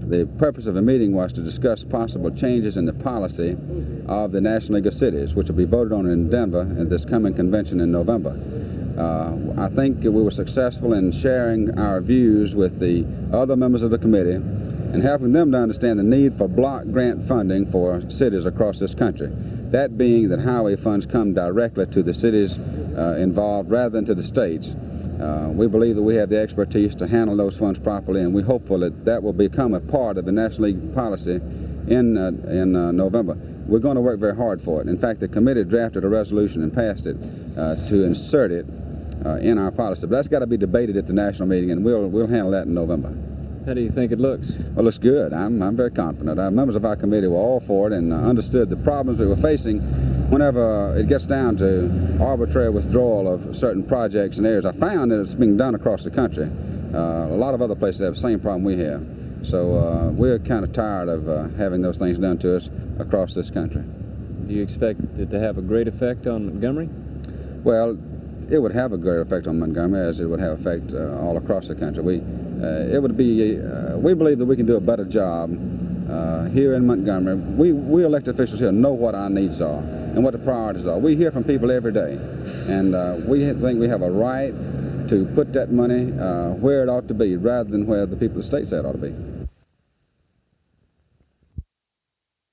The purpose of the meeting was to discuss possible changes in the policy of the National League of Cities, which will be voted on in Denver at this coming convention in November. I think we were successful in sharing our views with the other members of the committee and helping them to understand the need for block grant funding for cities across this country. That being that highway funds come directly to the cities involved rather than to the states. We believe that we have the expertise to handle those funds properly, and we're hopeful that that will become a part of the National League policy in November. We're going to work very hard for it. In fact, the committee drafted a resolution and passed it to insert it in our policy. But that's got to be debated at the national meeting, and we'll handle that in November. How do you think it looks? Well, it looks good. I'm very confident. Our members of our committee were all for it and understood the problems we were facing whenever it gets down to arbitrary withdrawal of certain projects and areas. I found that it's being done across the country. A lot of other places have the same problem we have. So we're kind of tired of having those things done to us across this country. Do you expect it to have a great effect on Montgomery? Well, it would have a great effect on Montgomery, as it would have effect all across the country. We believe that we can do a better job here in Montgomery. We elected officials here know what our needs are and what the priorities are. We hear from people every day, and we think we have a right to put that money where it ought to be rather than where the people of the state say it ought to be.